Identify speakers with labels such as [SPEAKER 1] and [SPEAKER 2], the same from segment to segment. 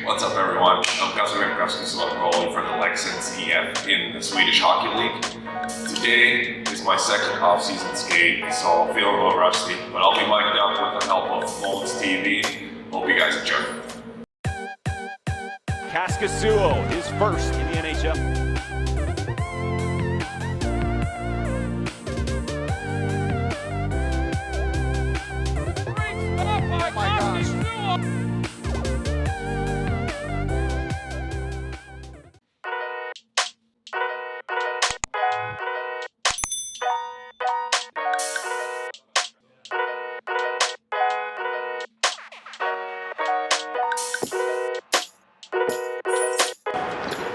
[SPEAKER 1] What's up, everyone? I'm Kaskisuo, goalie for the Leksands EF in the Swedish Hockey League. Today is my second off-season skate, so I'm feeling a little rusty, but I'll be mic'd up with the help of Bonesy. Hope you guys enjoy.
[SPEAKER 2] Kaskisuo, his first in the NHL.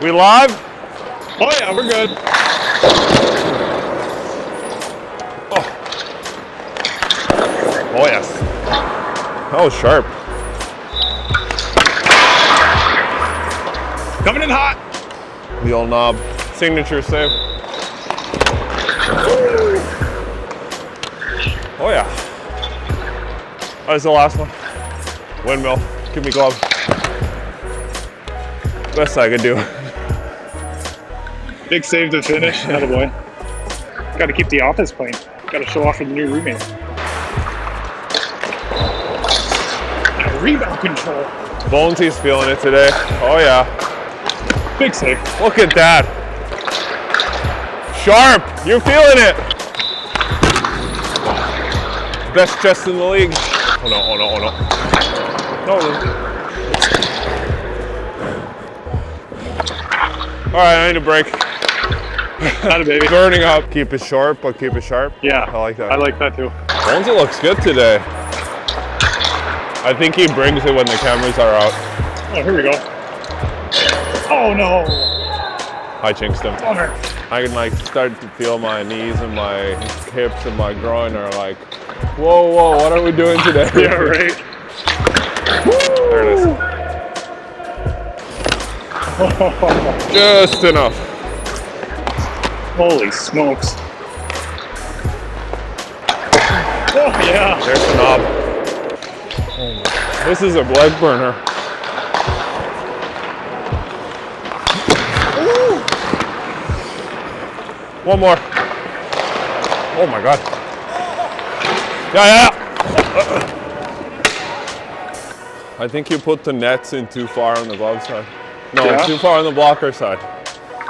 [SPEAKER 3] We live? Oh yeah, we're good. Oh yes. That was sharp. Coming in hot. The old knob. Signature save. Oh yeah. That was the last one. Windmill. Give me glove. Best I could do.
[SPEAKER 4] Big save to finish, attaboy. Got to keep the office clean. Got to show off for the new roommate. Rebound control.
[SPEAKER 3] Bonesy's feeling it today. Oh yeah.
[SPEAKER 4] Big save.
[SPEAKER 3] Look at that. Sharp. You're feeling it. Best chest in the league. Oh no, oh no, oh no. No. All right, I need a break.
[SPEAKER 4] Not a baby.
[SPEAKER 3] Burning up. Keep it short, but keep it sharp.
[SPEAKER 4] Yeah,
[SPEAKER 3] I like that.
[SPEAKER 4] I like that too.
[SPEAKER 3] Bonesy looks good today. I think he brings it when the cameras are out.
[SPEAKER 4] Oh, here we go. Oh no.
[SPEAKER 3] I jinxed him.
[SPEAKER 4] Bummer.
[SPEAKER 3] I can like start to feel my knees and my hips and my groin are like, whoa, whoa, what are we doing today?
[SPEAKER 4] Yeah, right.
[SPEAKER 3] There it is. Just enough.
[SPEAKER 4] Holy smokes. Oh yeah.
[SPEAKER 3] There's the knob. This is a leg burner. Ooh. One more. Oh my God. Yeah. I think you put the nets in too far on the glove side. No,
[SPEAKER 4] yeah?
[SPEAKER 3] Too far on the blocker side.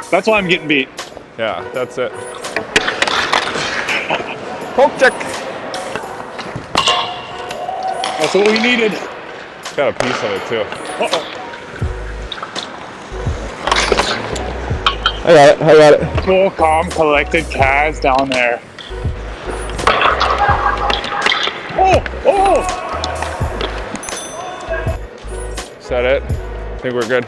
[SPEAKER 4] That's why I'm getting beat.
[SPEAKER 3] Yeah, that's it. Poke check.
[SPEAKER 4] That's what we needed.
[SPEAKER 3] Got a piece of it too.
[SPEAKER 4] Uh-oh.
[SPEAKER 3] I got it.
[SPEAKER 4] Cool, calm, collected Kaz down there. Oh!
[SPEAKER 3] Is that it? I think we're good.